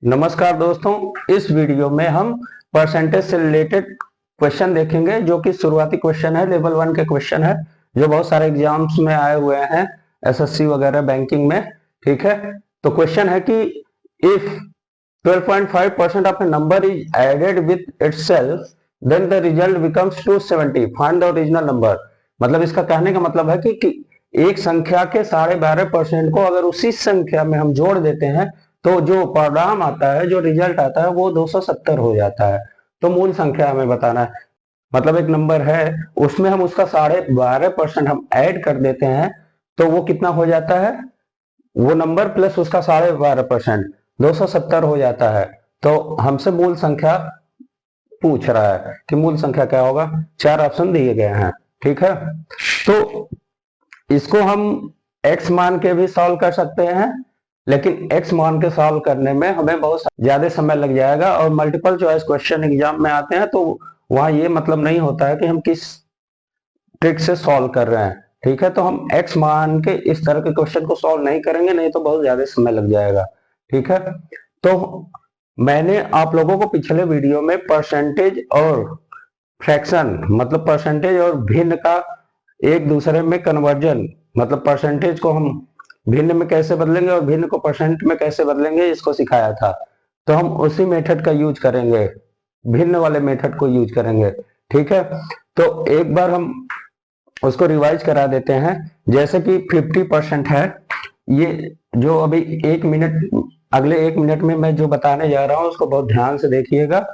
नमस्कार दोस्तों, इस वीडियो में हम परसेंटेज से रिलेटेड क्वेश्चन देखेंगे जो कि शुरुआती क्वेश्चन है, लेवल 1 के क्वेश्चन है जो बहुत सारे एग्जाम्स में आए हुए हैं, एसएससी वगैरह बैंकिंग में। ठीक है, तो क्वेश्चन है कि if 12.5% of a number is added with itself then the result becomes 270, find the original number. मतलब इसका कहने का मतलब है कि एक संख्या के 12.5% को अगर उसी संख्या में हम जोड़ देते हैं तो जो परिणाम आता है, जो रिजल्ट आता है वो 270 हो जाता है। तो मूल संख्या हमें बताना है। मतलब एक नंबर है, उसमें हम उसका 12.5% हम ऐड कर देते हैं तो वो कितना हो जाता है, वो नंबर प्लस उसका 12.5% 270 हो जाता है। तो हमसे मूल संख्या पूछ रहा है कि मूल संख्या क्या होगा। चार ऑप्शन दिए गए हैं। ठीक है, तो इसको हम x मान के भी सॉल्व कर सकते हैं, लेकिन x मान के सॉल्व करने में हमें बहुत ज्यादा समय लग जाएगा और मल्टीपल चॉइस क्वेश्चन एग्जाम में आते हैं तो वहां ये मतलब नहीं होता है कि हम किस ट्रिक से सॉल्व कर रहे हैं। ठीक है, तो हम x मान के इस तरह के क्वेश्चन को सॉल्व नहीं करेंगे, नहीं तो बहुत ज्यादा समय लग जाएगा। ठीक है, तो मैंने आप लोगों को पिछले वीडियो में परसेंटेज और फ्रैक्शन, मतलब परसेंटेज और भिन्न का एक दूसरे में कन्वर्जन, मतलब परसेंटेज को हम भिन्न में कैसे बदलेंगे और भिन्न को परसेंट में कैसे बदलेंगे, इसको सिखाया था। तो हम उसी मेथड का यूज करेंगे, भिन्न वाले मेथड को यूज करेंगे। ठीक है, तो एक बार हम उसको रिवाइज करा देते हैं। जैसे कि 50% है, ये जो अभी 1 मिनट, अगले 1 मिनट में मैं जो बताने जा रहा हूं उसको बहुत ध्यान से देखिएगा।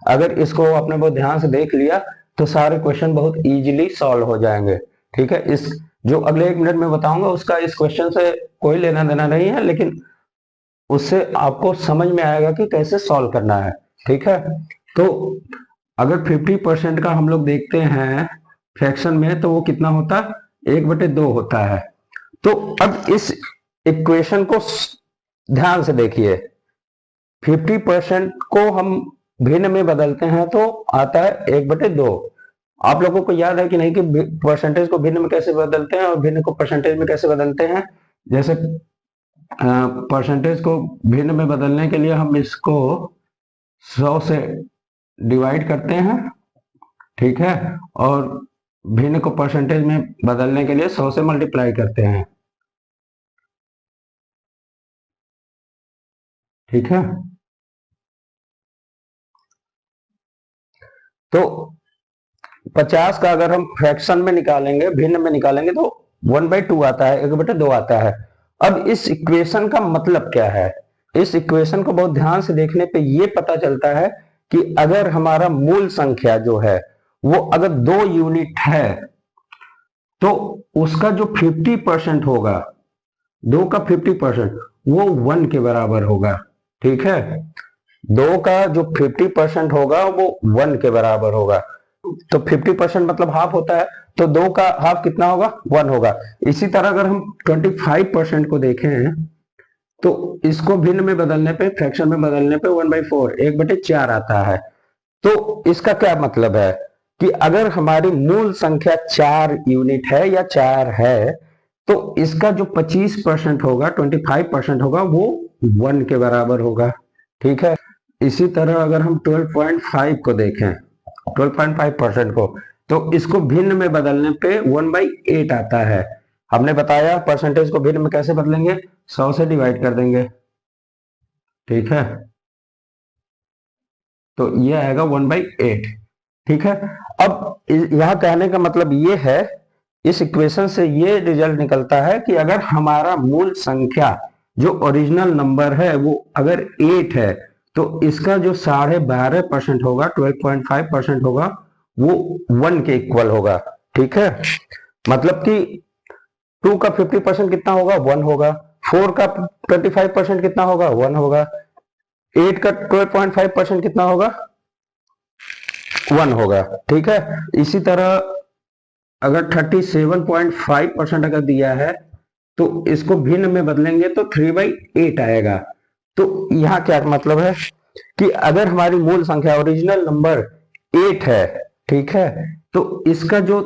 अगर इसको आपने बहुत ध्यान से देख लिया तो सारे क्वेश्चन बहुत इजीली सॉल्व हो जाएंगे। ठीक है, इस जो अगले 1 मिनट में बताऊंगा उसका इस क्वेश्चन से कोई लेना देना नहीं है, लेकिन उससे आपको समझ में आएगा कि कैसे सॉल्व करना है। ठीक है, तो अगर 50% का हम लोग देखते हैं फ्रैक्शन में तो वो कितना होता है, 1/2 होता है। तो अब इस इक्वेशन को ध्यान से देखिए। 50% को हम भिन्न में बदलते हैं तो आता है 1/2। आप लोगों को याद है कि नहीं कि परसेंटेज को भिन्न में कैसे बदलते हैं और भिन्न को परसेंटेज में कैसे बदलते हैं। जैसे परसेंटेज को भिन्न में बदलने के लिए हम इसको 100 से डिवाइड करते हैं। ठीक है, और भिन्न को परसेंटेज में बदलने के लिए 100 से मल्टीप्लाई करते हैं। ठीक है, तो 50 का अगर हम फ्रैक्शन में निकालेंगे, भिन्न में निकालेंगे तो 1/2 आता है, 1/2 आता है। अब इस इक्वेशन का मतलब क्या है, इस इक्वेशन को बहुत ध्यान से देखने पे ये पता चलता है कि अगर हमारा मूल संख्या जो है वो अगर 2 यूनिट है तो उसका जो 50% होगा, 2 का 50% वो 1 के बराबर होगा। ठीक है, 2 का जो 50% होगा वो 1 के बराबर होगा। तो 50% मतलब हाफ होता है, तो 2 का हाफ कितना होगा, 1 होगा। इसी तरह अगर हम 25% को देखें तो इसको भिन्न में बदलने पे, फ्रैक्शन में बदलने पे 1/4, 1/4 आता है। तो इसका क्या मतलब है कि अगर हमारी मूल संख्या 4 यूनिट है या 4 है तो इसका जो 25% होगा, 25% होगा, वो 1 के बराबर होगा। ठीक है, इसी तरह अगर हम 12.5 को देखें, 12.5% को, तो इसको भिन्न में बदलने पे 1/8 आता है। हमने बताया परसेंटेज को भिन्न में कैसे बदलेंगे, 100 से डिवाइड कर देंगे। ठीक है, तो ये आएगा 1/8। ठीक है, अब यहां कहने का मतलब ये है, इस इक्वेशन से ये रिजल्ट निकलता है कि अगर हमारा मूल संख्या जो ओरिजिनल नंबर है वो अगर 8 है तो इसका जो 12.5% होगा, 12.5% होगा, वो 1 के इक्वल होगा। ठीक है, मतलब कि 2 का 50% कितना होगा, 1 होगा। 4 का 25% कितना होगा, 1 होगा। 8 का 12.5% कितना होगा, 1 होगा। ठीक है, इसी तरह अगर 37.5% अगर दिया है तो इसको भिन्न में बदलेंगे तो 3/8 आएगा। तो यहां क्या मतलब है कि अगर हमारी मूल संख्या ओरिजिनल नंबर 8 है, ठीक है, तो इसका जो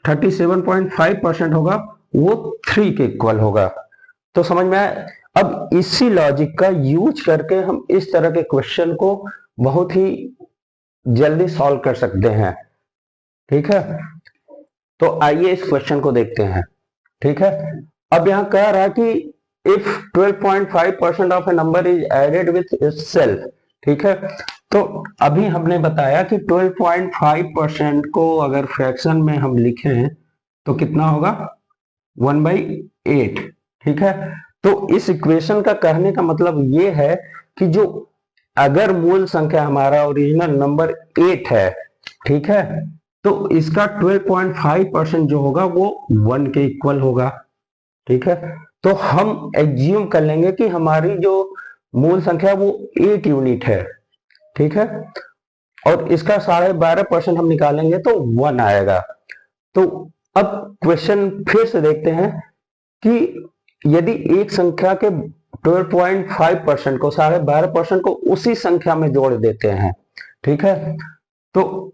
37.5% होगा वो 3 के इक्वल होगा। तो समझ में आया। अब इसी लॉजिक का यूज करके हम इस तरह के क्वेश्चन को बहुत ही जल्दी सॉल्व कर सकते हैं। ठीक है, तो आइए इस क्वेश्चन को देखते हैं। ठीक है, अब यहां कह रहा है कि if 12.5% of a number is added with itself, ठीक है, तो अभी हमने बताया कि 12.5% को अगर फ्रैक्शन में हम लिखें तो कितना होगा 1/8। ठीक है, तो इस इक्वेशन का कहने का मतलब ये है कि जो अगर मूल संख्या हमारा ओरिजिनल नंबर 8 है, ठीक है, तो इसका 12.5% जो होगा वो 1 के इक्वल होगा। ठीक है, तो हम एज्यूम कर लेंगे कि हमारी जो मूल संख्या वो 8 यूनिट है। ठीक है, और इसका 12.5% हम निकालेंगे तो 1 आएगा। तो अब क्वेश्चन फिर से देखते हैं कि यदि एक संख्या के 12.5% को 12.5% को उसी संख्या में जोड़ देते हैं, ठीक है, तो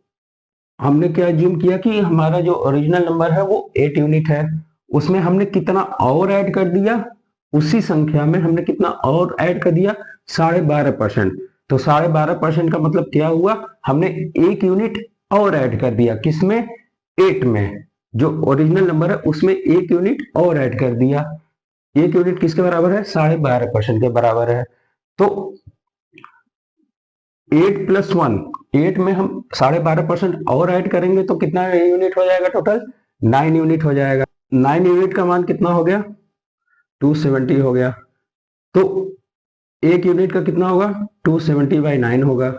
हमने क्या एज्यूम किया कि हमारा जो ओरिजिनल नंबर है वो 8 यूनिट है, उसमें हमने कितना और ऐड कर दिया, उसी संख्या में हमने कितना और ऐड कर दिया 12.5%। तो 12.5% का मतलब क्या हुआ, हमने 1 यूनिट और ऐड कर दिया, किसमें 8 में, जो ओरिजिनल नंबर है उसमें 1 यूनिट और ऐड कर दिया। 1 यूनिट किसके बराबर है 12.5% के बराबर है। तो 8 + 1, 8 में हम 12.5% और ऐड करेंगे तो कितना यूनिट हो जाएगा, टोटल 9 यूनिट हो जाएगा। 9 यूनिट का मान कितना हो गया 270 हो गया। तो 1 यूनिट का कितना होगा 270/9 होगा।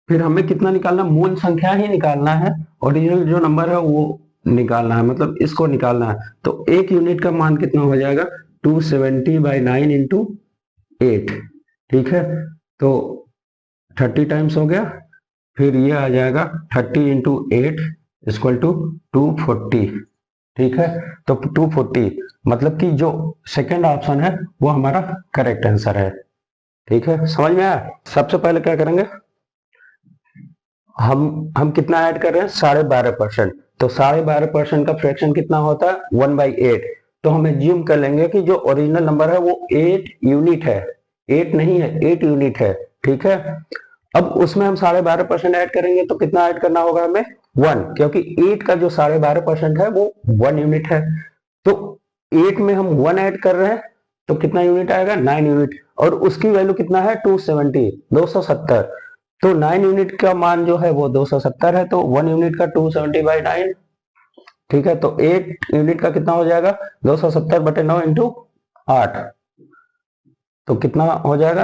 फिर हमें कितना निकालना, मूल संख्या ही निकालना है, ओरिजिनल जो नंबर है वो निकालना है, मतलब इसको निकालना है। तो 1 यूनिट का मान कितना हो जाएगा 270/9 इंटू 8। ठीक है, तो 30 टाइम्स हो गया, फिर ये आ जाएगा 30 इंटू 8 इक्वल टू 240। ठीक है, तो 240 मतलब कि जो सेकंड ऑप्शन है वो हमारा करेक्ट आंसर है। ठीक है, समझ में आया। सबसे पहले क्या करेंगे, हम कितना ऐड कर रहे हैं 12.5%। तो 12.5% का फ्रैक्शन कितना होता है 1/8। तो हम एज्यूम कर लेंगे कि जो ओरिजिनल नंबर है वो 8 यूनिट है, 8 नहीं है 8 यूनिट है। ठीक है, अब उसमें हम 12.5% ऐड करेंगे तो कितना ऐड करना होगा हमें 1, क्योंकि 8 का जो 12.5% है वो 1 यूनिट है। तो 8 में हम 1 ऐड कर रहे हैं तो कितना यूनिट आएगा 9 यूनिट, और उसकी वैल्यू कितना है 270। तो 9 यूनिट का मान जो है वो 270 है, तो 1 यूनिट का 270/9। ठीक है, तो 8 यूनिट का कितना हो जाएगा 270/9 इंटू 8, तो कितना हो जाएगा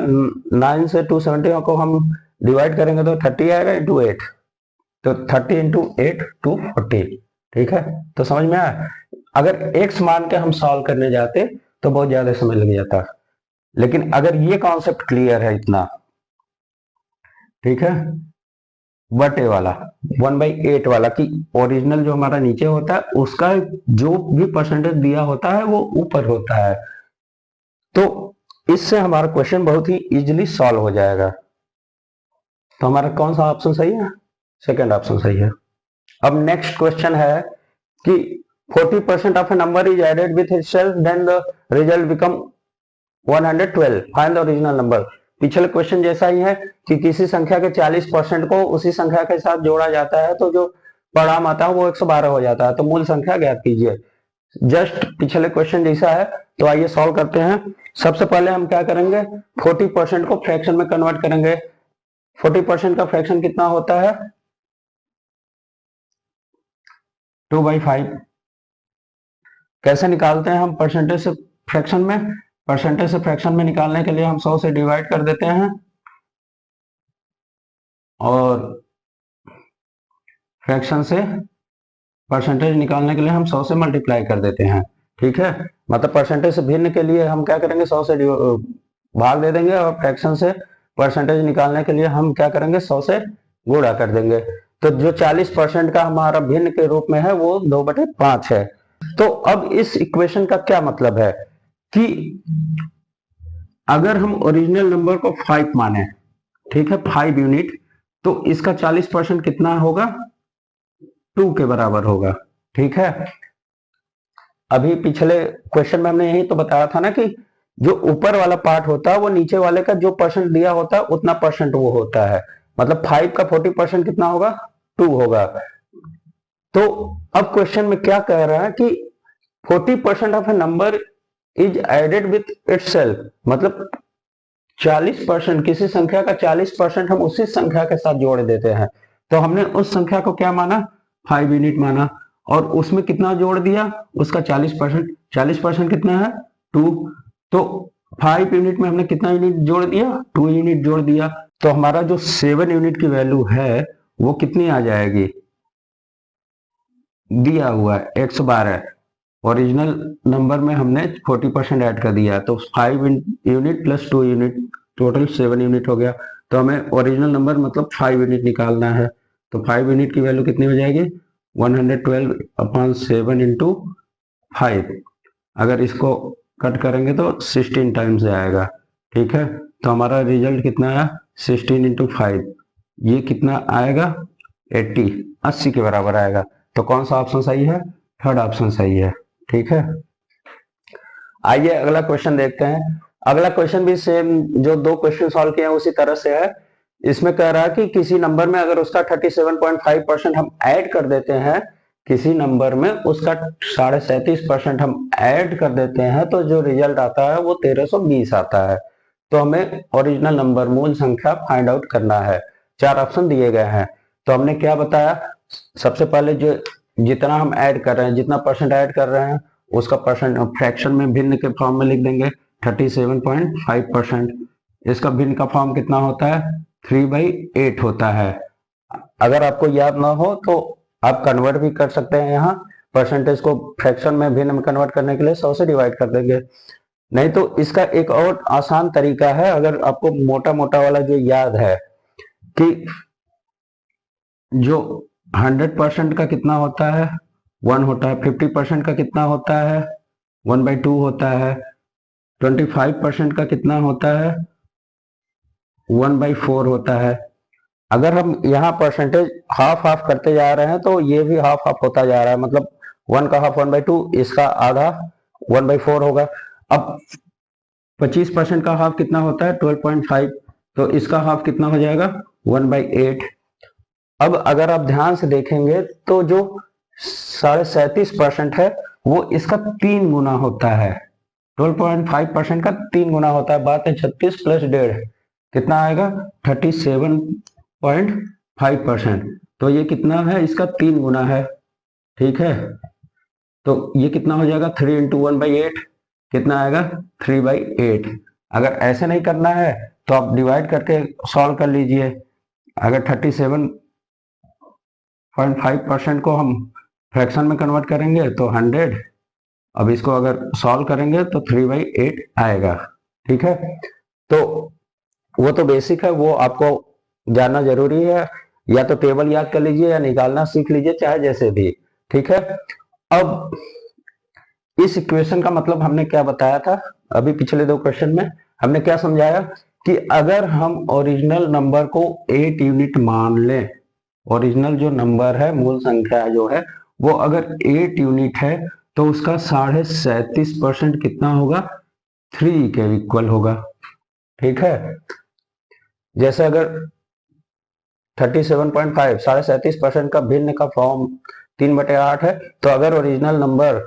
9 से 270 को हम डिवाइड करेंगे तो 30 आएगा इंटू 8, तो 30 इंटू 8 240। ठीक है, तो समझ में आया। अगर x मान के हम सॉल्व करने जाते तो बहुत ज्यादा समय लग जाता, लेकिन अगर ये कॉन्सेप्ट क्लियर है इतना, ठीक है, बटे वाला 1/8 वाला कि ओरिजिनल जो हमारा नीचे होता है उसका जो भी परसेंटेज दिया होता है वो ऊपर होता है, तो इससे हमारा क्वेश्चन बहुत ही इजीली सॉल्व हो जाएगा। तो हमारा कौन सा ऑप्शन सही है, सेकंड ऑप्शन सही है। अब नेक्स्ट क्वेश्चन है कि 40% of a number is added with itself then the result become 112, find the original number. पिछले क्वेश्चन जैसा ही है कि किसी संख्या के 40% को उसी संख्या के साथ जोड़ा जाता है तो जो परिणाम आता है वो 112 हो जाता है, तो मूल संख्या ज्ञात कीजिए। जस्ट पिछले क्वेश्चन जैसा है, तो आइए सॉल्व करते हैं। सबसे पहले हम क्या करेंगे 40% को फ्रैक्शन में कन्वर्ट करेंगे। 40% का फ्रैक्शन कितना होता है 2/5। कैसे निकालते हैं हम परसेंटेज से फ्रैक्शन में, परसेंटेज से फ्रैक्शन में निकालने के लिए हम 100 से डिवाइड कर देते हैं और फ्रैक्शन से परसेंटेज निकालने के लिए हम 100 से मल्टीप्लाई कर देते हैं। ठीक है, मतलब परसेंटेज से भिन्न के लिए हम क्या करेंगे 100 से भाग दे देंगे, और फ्रैक्शन से परसेंटेज निकालने के लिए हम क्या करेंगे 100 से गुणा कर देंगे। तो जो 40% का हमारा भिन्न के रूप में है वो 2/5 है। तो अब इस इक्वेशन का क्या मतलब है कि अगर हम ओरिजिनल नंबर को 5 माने, ठीक है 5 यूनिट, तो इसका 40% कितना होगा 2 के बराबर होगा। ठीक है, अभी पिछले क्वेश्चन में हमने यही तो बताया था ना कि जो ऊपर वाला पार्ट होता है वो नीचे वाले का जो परसेंट दिया होता है उतना परसेंट वो होता है। मतलब 5 का 40% कितना होगा, 2 होगा। तो अब क्वेश्चन में क्या कह रहा है कि 40% of a number is added with itself, मतलब 40%, किसी संख्या का 40% हम उसी संख्या के साथ जोड़ देते हैं। तो हमने उस संख्या को क्या माना, 5 यूनिट माना, और उसमें कितना जोड़ दिया, उसका 40%। 40% कितना है, 2। तो 5 यूनिट में हमने कितना यूनिट जोड़ दिया, 2 यूनिट जोड़ दिया। तो हमारा जो 7 यूनिट की वैल्यू है वो कितनी आ जाएगी, दिया हुआ है 112। ओरिजिनल नंबर में हमने 40% ऐड कर दिया, तो 5 unit plus 2 unit, total 7 unit हो गया। तो हमें ओरिजिनल नंबर मतलब 5 यूनिट निकालना है। तो 5 यूनिट की वैल्यू कितनी हो जाएगी, 112/7 इंटू 5। अगर इसको कट करेंगे तो 16 टाइम्स आएगा। ठीक है, तो हमारा रिजल्ट कितना आया, 16 इंटू 5, ये कितना आएगा, 80 के बराबर आएगा। तो कौन सा ऑप्शन सही है, थर्ड ऑप्शन सही है। ठीक है, आइए अगला क्वेश्चन देखते हैं। अगला क्वेश्चन भी सेम, जो दो क्वेश्चन सॉल्व किए हैं उसी तरह से है। इसमें कह रहा है कि किसी नंबर में अगर उसका 37.5% हम ऐड कर देते हैं, किसी नंबर में उसका 37.5% हम ऐड कर देते हैं, तो जो रिजल्ट आता है वो 1320 आता है। तो हमें ओरिजिनल नंबर, मूल संख्या फाइंड आउट करना है। 4 ऑप्शन दिए गए हैं। तो हमने क्या बताया, सबसे पहले जो जितना हम ऐड कर रहे हैं, जितना परसेंट ऐड कर रहे हैं उसका परसेंट फ्रैक्शन में भिन्न के फॉर्म में लिख देंगे, 37.5%। इसका भिन्न का फॉर्म कितना होता है, 3/8 होता है। अगर आपको याद ना हो तो आप कन्वर्ट भी कर सकते हैं, यहाँ परसेंटेज को फ्रैक्शन में भिन्न में कन्वर्ट करने के लिए 100 से डिवाइड कर देंगे। नहीं तो इसका एक और आसान तरीका है, अगर आपको मोटा मोटा वाला जो याद है कि जो 100% का कितना होता है, 1 होता है। 50% का कितना होता है, 1/2 होता है। 25% का कितना होता है, 1/4 होता है। अगर हम यहाँ परसेंटेज हाफ हाफ करते जा रहे हैं तो ये भी हाफ हाफ होता जा रहा है, मतलब 1 का हाफ 1/2, इसका आधा 1/4 होगा। अब 25% का हाफ कितना होता है, 12.5, तो इसका हाफ कितना हो जाएगा, 1/8। अब अगर आप ध्यान से देखेंगे तो जो 37.5% है वो इसका 3 गुना होता है। 12.5% का 3 गुना होता है। बात है 36 प्लस 1.5 कितना आएगा, 37.5%। तो ये कितना है, इसका 3 गुना है। ठीक है, तो ये कितना हो जाएगा, 3 इंटू 1/8 कितना आएगा, 3/8। अगर ऐसे नहीं करना है तो आप डिवाइड करके सॉल्व कर लीजिए। अगर 37.5% को हम फ्रैक्शन में कन्वर्ट करेंगे तो 100। अब इसको अगर सॉल्व करेंगे तो 3/8 आएगा। ठीक है, तो वो तो बेसिक है, वो आपको जानना जरूरी है। या तो टेबल याद कर लीजिए या निकालना सीख लीजिए, चाहे जैसे भी। ठीक है, अब इस इक्वेशन का मतलब हमने क्या बताया था, अभी पिछले दो क्वेश्चन में हमने क्या समझाया कि अगर हम ओरिजिनल नंबर को 8 यूनिट मान लें, ओरिजिनल जो नंबर है, मूल संख्या जो है वो अगर 8 यूनिट है, तो उसका 37.5% कितना होगा, 3 के इक्वल होगा। ठीक है, जैसे अगर 37.5 37.5% का भिन्न का फॉर्म 3/8 है, तो अगर ओरिजिनल नंबर,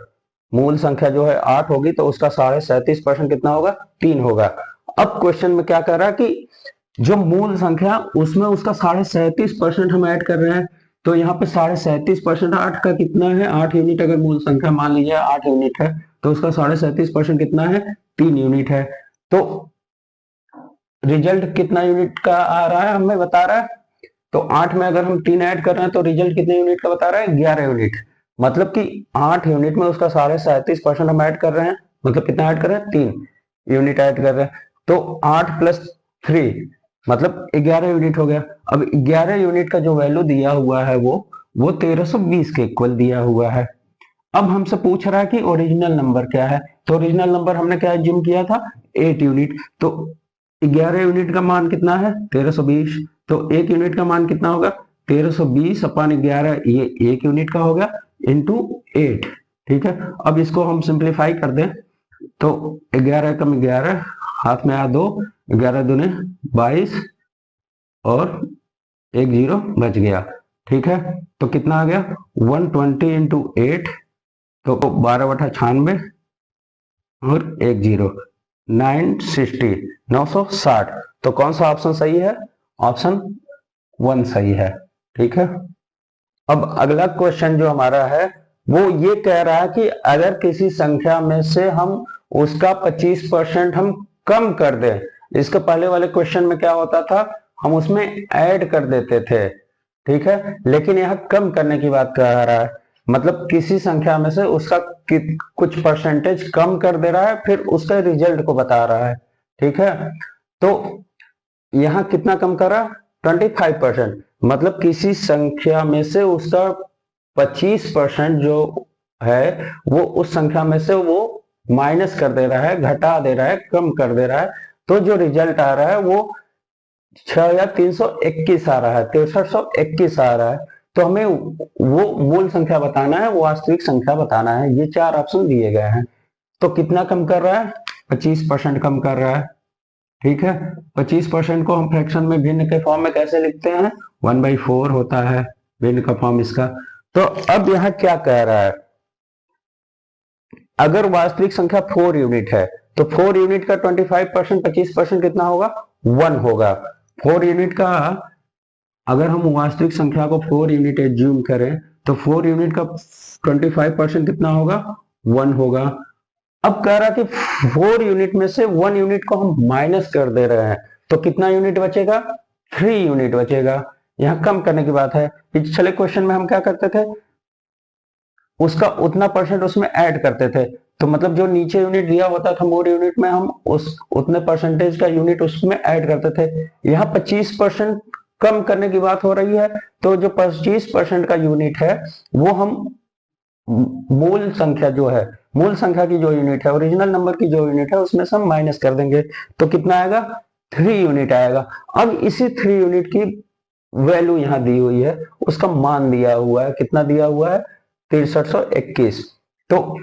मूल संख्या जो है 8 होगी, तो उसका 37.5% कितना होगा, 3 होगा। अब क्वेश्चन में क्या कर रहा है कि जो मूल संख्या उसमें उसका 37.5% हम ऐड कर रहे हैं। तो यहाँ पे 37.5% 8 का कितना है, 8 यूनिट। अगर मूल संख्या मान लीजिए 8 यूनिट है, तो उसका 37.5% कितना है, 3 यूनिट है। तो रिजल्ट कितना यूनिट का आ रहा है हमें बता रहा है। तो 8 में अगर हम 3 ऐड कर रहे हैं तो रिजल्ट कितने यूनिट का बता रहा है, 11 यूनिट। मतलब कि 8 यूनिट में उसका 37.5% हम ऐड कर रहे हैं, मतलब कितना ऐड कर रहे हैं, 3 यूनिट ऐड कर रहे हैं। तो 8 प्लस 3 मतलब 11 यूनिट हो गया। अब 11 यूनिट का जो वैल्यू दिया हुआ है वो 1320 के इक्वल दिया हुआ है। अब हमसे पूछ रहा है कि ओरिजिनल नंबर क्या है। तो ओरिजिनल नंबर हमने क्या एज्यूम किया था, 8 यूनिट। तो 11 यूनिट का मान कितना है, 1320। तो 1 यूनिट का मान कितना होगा, 1320/11, ये 1 यूनिट का हो गया, इंटू 8। ठीक है, अब इसको हम सिंप्लीफाई कर दें तो 11 कम 11, हाथ में आ 2, 11 दूने 22 और एक जीरो बच गया। ठीक है, तो कितना आ गया 120 इंटू 8, तो 12/96 और एक जीरो 960, 960। तो कौन सा ऑप्शन सही है? ऑप्शन 1 सही है। ठीक है, अब अगला क्वेश्चन जो हमारा है वो ये कह रहा है कि अगर किसी संख्या में से हम उसका 25% हम कम कर दें। इसके पहले वाले क्वेश्चन में क्या होता था, हम उसमें ऐड कर देते थे। ठीक है, लेकिन यहाँ कम करने की बात कह रहा है, मतलब किसी संख्या में से उसका कुछ परसेंटेज कम कर दे रहा है, फिर उसके रिजल्ट को बता रहा है। ठीक है, तो यहाँ कितना कम करा 25%, मतलब किसी संख्या में से उसका 25% जो है वो उस संख्या में से वो माइनस कर दे रहा है, घटा दे रहा है, कम कर दे रहा है। तो जो रिजल्ट आ रहा है वो 6321 आ रहा है, 6321 आ रहा है। तो हमें वो मूल संख्या बताना है, वो वास्तविक संख्या बताना है। ये 4 ऑप्शन दिए गए हैं। तो कितना कम कर रहा है? 25% कम कर रहा है। ठीक है, 25% को हम फ्रैक्शन में भिन्न के फॉर्म में कैसे लिखते हैं? 1/4 होता है भिन्न का फॉर्म इसका। तो अब यहाँ क्या कह रहा है, अगर वास्तविक संख्या 4 यूनिट है तो 4 यूनिट का 25%, 25% कितना होगा? 1 होगा। 4 यूनिट का, अगर हम वास्तविक संख्या को 4 यूनिट एज्यूम करें तो 4 यूनिट का 25% कितना होगा? 1 होगा। अब कह रहा कि 4 यूनिट में से 1 यूनिट को हम माइनस कर दे रहे हैं, तो कितना यूनिट बचेगा? 3 यूनिट बचेगा। यहां कम करने की बात है। पिछले क्वेश्चन में हम क्या करते थे, उसका उतना परसेंट उसमें ऐड करते थे। तो मतलब जो नीचे यूनिट दिया होता था मोर यूनिट में, हम उस उतने परसेंटेज का यूनिट उसमें ऐड करते थे। यहाँ 25% कम करने की बात हो रही है, तो जो 25% का यूनिट है वो हम मूल संख्या जो है, मूल संख्या की जो यूनिट है, ओरिजिनल नंबर की जो यूनिट है, उसमें से हम माइनस कर देंगे। तो कितना आएगा? 3 यूनिट आएगा। अब इसी 3 यूनिट की वैल्यू यहाँ दी हुई है, उसका मान दिया हुआ है। कितना दिया हुआ है? 6321। तो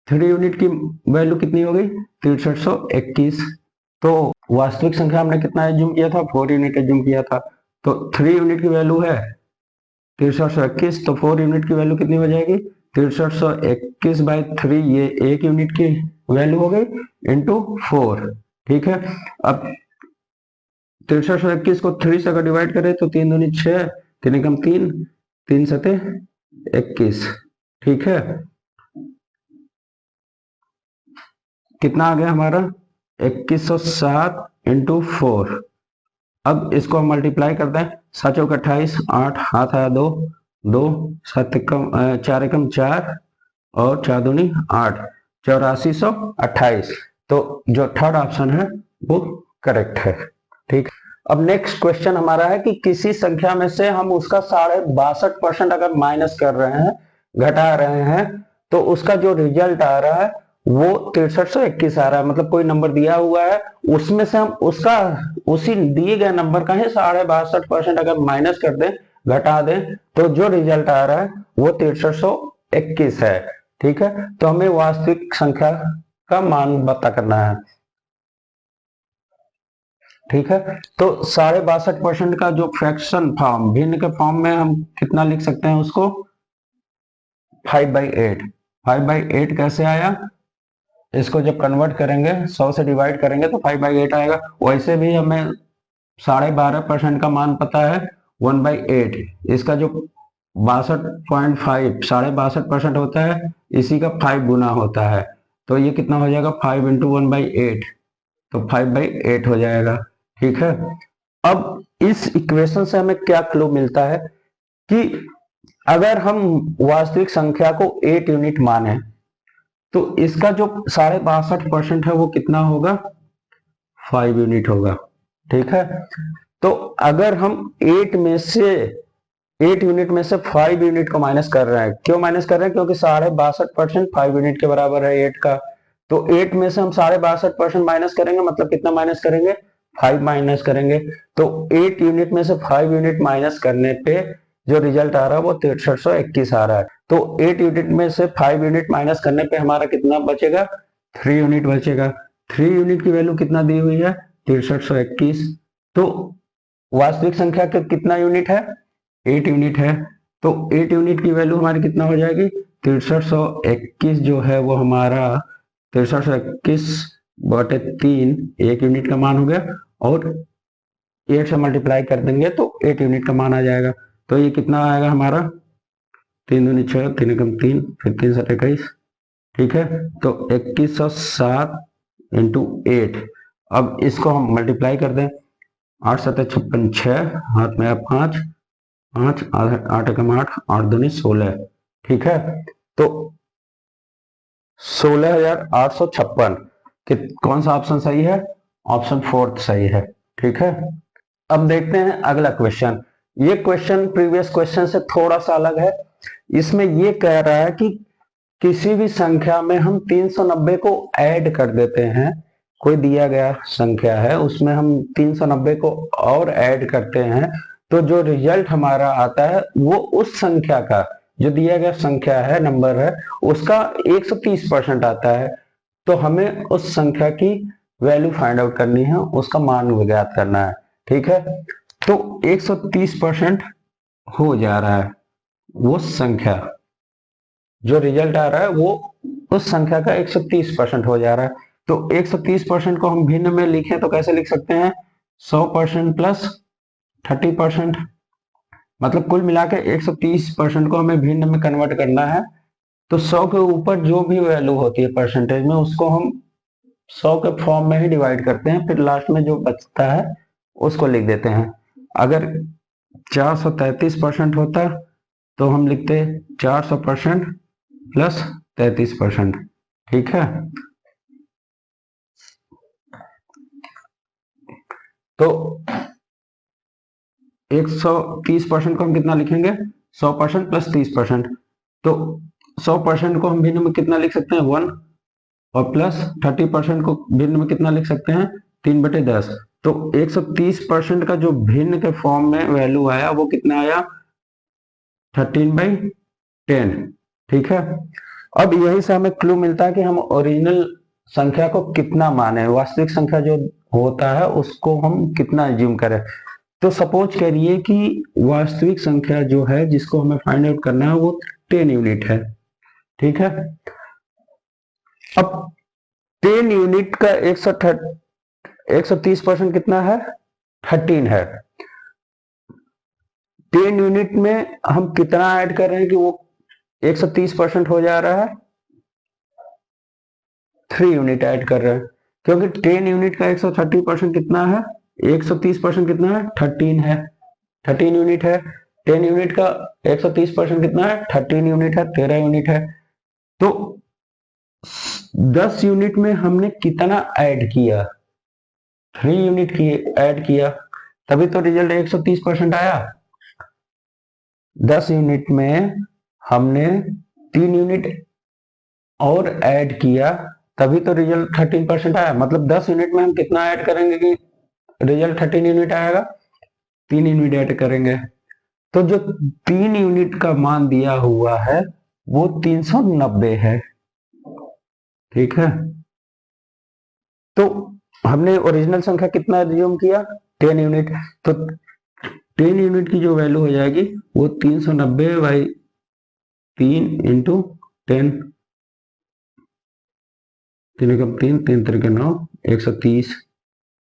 3 यूनिट की वैल्यू कितनी हो गई? 6321। तो वास्तविक संख्या हमने कितना एज्यूम किया था? 4 यूनिट एज्यूम किया था। तो 3 यूनिट की वैल्यू है 6321, तो 4 यूनिट की वैल्यू कितनी हो जाएगी? 6321/3, ये 1 यूनिट की वैल्यू हो गई, इंटू 4। ठीक है, अब 6321 को 3 से अगर डिवाइड करें तो 3 दूनी 6, 3 एकम 3, 3 सते 21। ठीक है, कितना आ गया हमारा? 2107 इंटू 4। अब इसको हम मल्टीप्लाई कर दें, 7 चौक 28, 8 हाथ आया 2, 2 7 एकम 4 एकम 4 और 4 दूनी 8, 8428। तो जो थर्ड ऑप्शन है वो करेक्ट है। ठीक, अब नेक्स्ट क्वेश्चन हमारा है कि किसी संख्या में से हम उसका 62.5% अगर माइनस कर रहे हैं, घटा रहे हैं, तो उसका जो रिजल्ट आ रहा है वो 6321 आ रहा है। मतलब कोई नंबर दिया हुआ है, उसमें से हम उसका उसी दिए गए नंबर का ही 62.5% अगर माइनस कर दें, घटा दें, तो जो रिजल्ट आ रहा है वो 6321 है। ठीक है, तो हमें वास्तविक संख्या का मान पता करना है। ठीक है, तो 62.5% का जो फ्रैक्शन फॉर्म, भिन्न के फॉर्म में हम कितना लिख सकते हैं उसको? 5/8। 5/8 कैसे आया? इसको जब कन्वर्ट करेंगे, 100 से डिवाइड करेंगे तो 5/8 आएगा। वैसे भी हमें 12.5% का मान पता है 1/8। इसका जो 62.5 62.5% होता है, इसी का 5 गुना होता है। तो ये कितना हो जाएगा? 5 इंटू 1/8, तो 5/8 हो जाएगा। ठीक है, अब इस इक्वेशन से हमें क्या क्लू मिलता है कि अगर हम वास्तविक संख्या को 8 यूनिट माने तो इसका जो 62.5% है वो कितना होगा? 5 यूनिट होगा। ठीक है, तो अगर हम 8 यूनिट में से 5 यूनिट को माइनस कर रहे हैं, क्यों माइनस कर रहे हैं? क्योंकि 62.5% 5 यूनिट के बराबर है 8 का। तो 8 में से हम 62.5% माइनस करेंगे, मतलब कितना माइनस करेंगे? 5 माइनस करेंगे। तो 8 यूनिट में से 5 यूनिट माइनस करने पे जो रिजल्ट आ रहा है वो 6321 आ रहा है। तो 8 यूनिट में से 5 यूनिट माइनस करने पे हमारा कितना बचेगा? 3 यूनिट बचेगा। 3 यूनिट की वैल्यू कितना दी हुई है? 6321। तो वास्तविक संख्या का कितना यूनिट है? 8 यूनिट है। तो 8 यूनिट की वैल्यू हमारी कितना हो जाएगी? 6321 जो है वो हमारा 6321/3 1 यूनिट का मान हो गया, और 8 से मल्टीप्लाई कर देंगे तो 8 यूनिट का मान आ जाएगा। तो ये कितना आएगा हमारा? 3 दूनी 6, 3 एकम 3, फिर 3 7 21। ठीक है, तो 2107 इंटू 8। अब इसको हम मल्टीप्लाई कर दें। 8 7 56, 6 हाथ में 5, 5 8 एकम 8, 8 दूनी 16। ठीक है, तो 16,856। कौन सा ऑप्शन सही है? ऑप्शन 4 सही है। ठीक है, अब देखते हैं अगला क्वेश्चन। ये क्वेश्चन प्रीवियस क्वेश्चन से थोड़ा सा अलग है। इसमें ये कह रहा है कि किसी भी संख्या में हम 390 को ऐड कर देते हैं। कोई दिया गया संख्या है, उसमें हम 390 को और ऐड करते हैं, तो जो रिजल्ट हमारा आता है वो उस संख्या का, जो दिया गया संख्या है, नंबर है, उसका 130% आता है। तो हमें उस संख्या की वैल्यू फाइंड आउट करनी है, उसका मान ज्ञात करना है। ठीक है, तो 130% हो जा रहा है। वो संख्या, जो रिजल्ट आ रहा है वो उस संख्या का 130% हो जा रहा है। तो 130% को हम भिन्न में लिखें तो कैसे लिख सकते हैं? 100% प्लस 30%। मतलब कुल मिला के 130% को हमें भिन्न में कन्वर्ट करना है। तो 100 के ऊपर जो भी वैल्यू होती है परसेंटेज में, उसको हम 100 के फॉर्म में ही डिवाइड करते हैं, फिर लास्ट में जो बचता है उसको लिख देते हैं। अगर 433% होता तो हम लिखते 400% प्लस 33%। ठीक है, तो 130% को हम कितना लिखेंगे? 100% प्लस 30%। तो 100% को हम भिन्न में कितना लिख सकते हैं? 1। और प्लस 30% को भिन्न में कितना लिख सकते हैं? 3/10। तो 130% का जो भिन्न के फॉर्म में वैल्यू आया वो कितना आया? 13/10। ठीक है, अब यही से हमें क्लू मिलता है कि हम ओरिजिनल संख्या को कितना माने, वास्तविक संख्या जो होता है उसको हम कितना एज्यूम करें। तो सपोज करिए कि वास्तविक संख्या जो है जिसको हमें फाइंड आउट करना है वो 10 यूनिट है। ठीक है, अब 10 यूनिट का 130% कितना है? 13 है। 10 यूनिट में हम कितना ऐड कर रहे हैं कि वो 130% हो जा रहा है? 3 यूनिट ऐड कर रहे हैं, क्योंकि 10 यूनिट का 130% कितना है? 130% कितना है? 13 है। 13 यूनिट है। 10 यूनिट का 130% कितना है? 13 यूनिट है, 13 यूनिट है। तो 10 यूनिट में हमने कितना ऐड किया? 3 यूनिट की ऐड किया, तभी तो रिजल्ट 130% आया। 10 यूनिट में हमने 3 यूनिट और ऐड किया, तभी तो रिजल्ट 13% आया। मतलब 10 यूनिट में हम कितना ऐड करेंगे कि रिजल्ट 13 यूनिट आएगा? 3 यूनिट ऐड करेंगे। तो जो 3 यूनिट का मान दिया हुआ है वो 390 है। ठीक है, तो हमने ओरिजिनल संख्या कितना एज्यूम किया? 10 यूनिट। तो 10 यूनिट की जो वैल्यू हो जाएगी वो 390/3 इंटू 10। 3 एकम 3, 3 त्रिक 9, 130।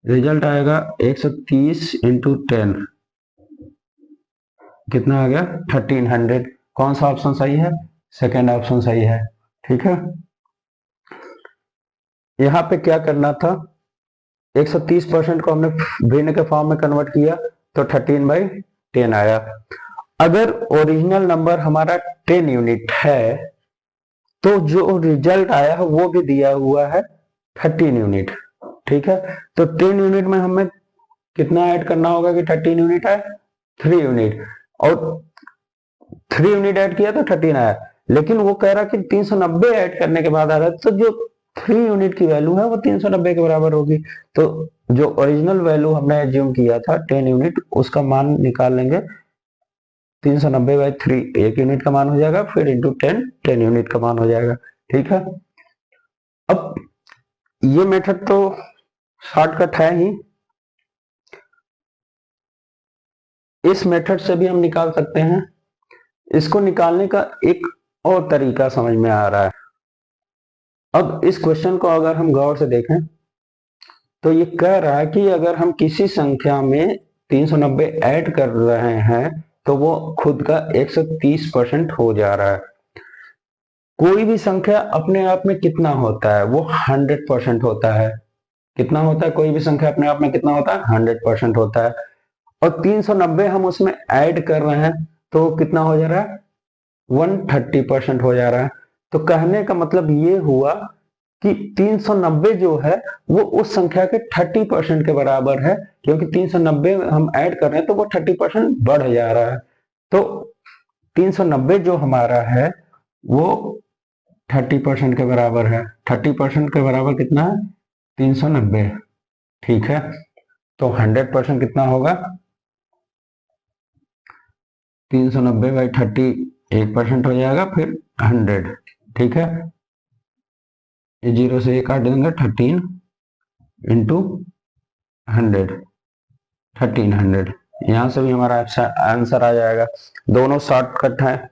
रिजल्ट आएगा 130 इंटू 10, कितना आ गया? 1300। कौन सा ऑप्शन सही है? सेकेंड ऑप्शन सही है। ठीक है, यहाँ पे क्या करना था? 130% को हमने भिन्न के फॉर्म में कन्वर्ट किया तो 13/10 आया। अगर ओरिजिनल नंबर हमारा 10 यूनिट है तो जो रिजल्ट आया है वो भी दिया हुआ है 13 यूनिट। ठीक है, तो 10 यूनिट में हमें कितना ऐड करना होगा कि 13 यूनिट है? 3 यूनिट। और 3 यूनिट ऐड किया तो 13 आया, लेकिन वो कह रहा कि 390 ऐड करने के बाद आ रहा है, तो जो 3 यूनिट की वैल्यू है वो 390 के बराबर होगी। तो जो ओरिजिनल वैल्यू हमने एज्यूम किया था 10 यूनिट, उसका मान निकाल लेंगे। 390/3 1 यूनिट का मान हो जाएगा, फिर इंटू 10 10 यूनिट का मान हो जाएगा। ठीक है, अब ये मेथड तो शॉर्टकट है ही, इस मेथड से भी हम निकाल सकते हैं। इसको निकालने का एक और तरीका समझ में आ रहा है। अब इस क्वेश्चन को अगर हम गौर से देखें तो ये कह रहा है कि अगर हम किसी संख्या में 390 ऐड कर रहे हैं तो वो खुद का 130% हो जा रहा है। कोई भी संख्या अपने आप में कितना होता है, वो 100% होता है। कितना होता है कोई भी संख्या अपने आप में, कितना होता है, 100% होता है। और 390 हम उसमें ऐड कर रहे हैं तो कितना हो जा रहा है, 130% हो जा रहा है। तो कहने का मतलब ये हुआ कि 390 जो है वो उस संख्या के 30% के बराबर है, क्योंकि 390 हम ऐड कर रहे हैं तो वो 30% बढ़ जा रहा है। तो 390 जो हमारा है वो 30% के बराबर है। 30% के बराबर कितना है, 390। ठीक है, तो 100% कितना होगा, 390 बाई 30 1% हो जाएगा, फिर 100। ठीक है, ये 0 से 1 काट देंगे, 13 इंटू 100, 1300। यहां से भी हमारा अच्छा आंसर आ जाएगा। दोनों शॉर्टकट है,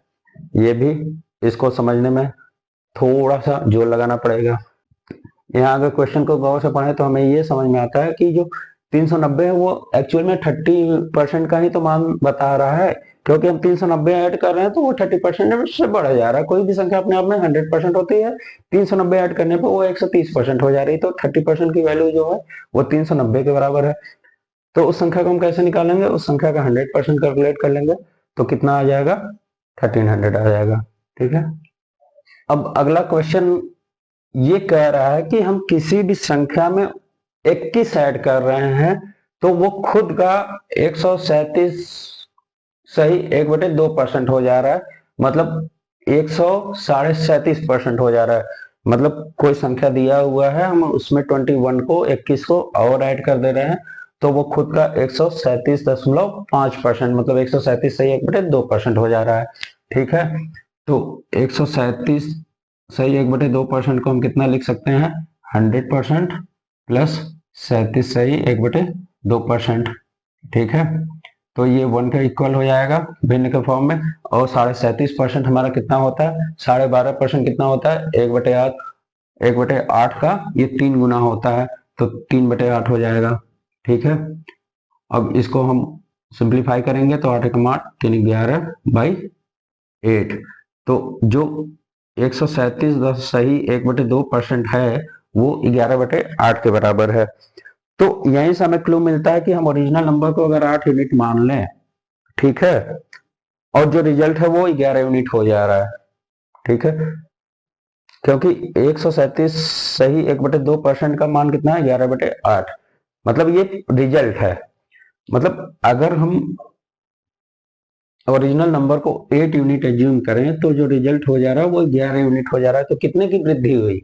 ये भी इसको समझने में थोड़ा सा जोर लगाना पड़ेगा। यहाँ अगर क्वेश्चन को गौर से पढ़े तो हमें ये समझ में आता है कि जो 390 है वो एक्चुअल में 30% का ही तो मान बता रहा है, क्योंकि हम 390 ऐड कर रहे हैं तो वो 30% से बढ़ जा रहा है। कोई भी संख्या अपने आप में 100% होती है, 390 ऐड करने पर वो 130% हो जा रही है। तो 30% की वैल्यू जो है वो 390 के बराबर है। तो उस संख्या को हम कैसे निकालेंगे, उस संख्या का 100% कैलकुलेट कर लेंगे तो कितना आ जाएगा, 1300 आ जाएगा। ठीक है, अब अगला क्वेश्चन ये कह रहा है कि हम किसी भी संख्या में 21 ऐड कर रहे हैं तो वो खुद का 137 सही 1/2% हो जा रहा है। मतलब 137.5% हो जा रहा है। मतलब कोई संख्या दिया हुआ है, हम उसमें 21 को 21 को और ऐड कर दे रहे हैं तो वो खुद का 137.5%, मतलब 137 सही 1/2% हो जा रहा है। ठीक है, तो 137 सही 1/2% को हम कितना लिख सकते हैं, 100% प्लस 37 सही 1/2%। ठीक है, तो ये 1 का इक्वल हो जाएगा भिन्न के फॉर्म में। और 37.5% हमारा कितना होता है, 12.5% कितना होता है, 1/8। 1/8 का ये 3 गुना होता है तो 3/8 हो जाएगा। ठीक है, अब इसको हम सिंप्लीफाई करेंगे तो 8 का 8 3 11/8। तो जो 137 सही 1/2% है वो 11/8 के बराबर है। तो यहीं से हमें क्लू मिलता है कि हम ओरिजिनल नंबर को अगर 8 यूनिट मान लें, ठीक है, और जो रिजल्ट है वो 11 यूनिट हो जा रहा है। ठीक है, क्योंकि 137 सही 1/2% का मान कितना है, 11/8। मतलब ये रिजल्ट है। मतलब अगर हम ओरिजिनल नंबर को 8 यूनिट एज्यूम करें तो जो रिजल्ट हो जा रहा है वो 11 यूनिट हो जा रहा है। तो कितने की वृद्धि हुई,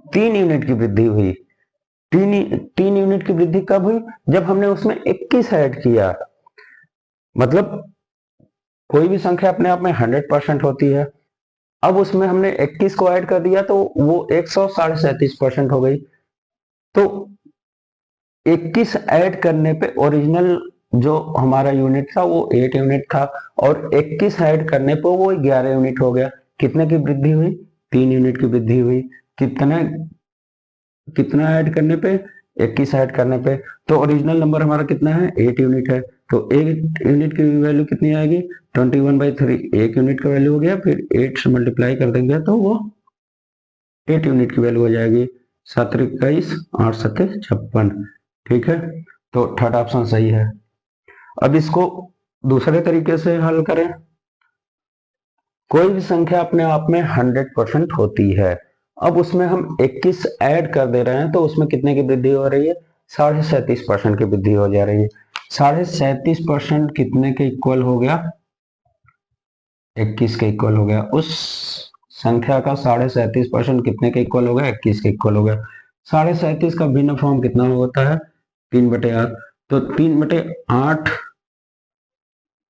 3 यूनिट की वृद्धि हुई। 3 यूनिट की वृद्धि कब हुई, जब हमने उसमें 21 ऐड किया। मतलब कोई भी संख्या अपने आप में 100% होती है, अब उसमें हमने 21 को ऐड कर दिया तो वो 137.5% हो गई। तो 21 ऐड करने पे ओरिजिनल जो हमारा यूनिट था वो 8 यूनिट था, और 21 ऐड करने पे वो 11 यूनिट हो गया। कितने की वृद्धि हुई, 3 यूनिट की वृद्धि हुई। कितने कितना ऐड करने पे, 21 ऐड करने पे। तो ओरिजिनल नंबर हमारा कितना है, 8 यूनिट है। तो 8 यूनिट की वैल्यू कितनी आएगी, 21/3। 1 यूनिट का वैल्यू हो गया, फिर 8 से मल्टीप्लाई कर देंगे तो वो 8 यूनिट की वैल्यू हो जाएगी। 7 21 8 7 56। ठीक है, तो थर्ड ऑप्शन सही है। अब इसको दूसरे तरीके से हल करें। कोई भी संख्या अपने आप में 100% होती है, अब उसमें हम 21 ऐड कर दे रहे हैं तो उसमें कितने की वृद्धि हो रही है, 37.5% की वृद्धि हो जा रही है। 37.5% कितने के इक्वल हो गया, 21 के इक्वल हो गया। उस संख्या का 37.5% कितने के इक्वल हो गया, 21 के इक्वल हो गया। 37.5 का भिन्न फॉर्म कितना होता है, 3/8। तो 3/8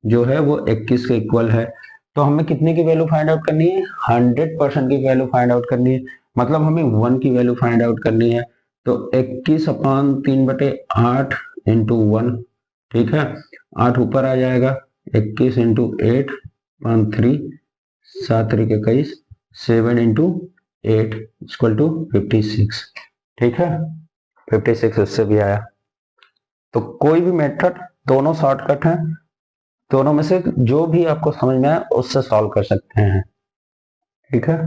जो है वो 21 के इक्वल है। तो हमें कितने की वैल्यू फाइंड आउट करनी है, 100% की वैल्यू फाइंड आउट करनी है। मतलब हमें 1 की वैल्यू फाइंड आउट करनी है, तो 21/3/8 इंटू 1, ठीक है, 8 ऊपर आ जाएगा, 21 इंटू 8 5 3 7 3 21, 7 इंटू 8 इक्वल टू 56, ठीक है, 56 उससे भी आया। तो कोई भी मेथड, दोनों शॉर्टकट हैं, दोनों में से जो भी आपको समझ में आए उससे सॉल्व कर सकते हैं, ठीक है।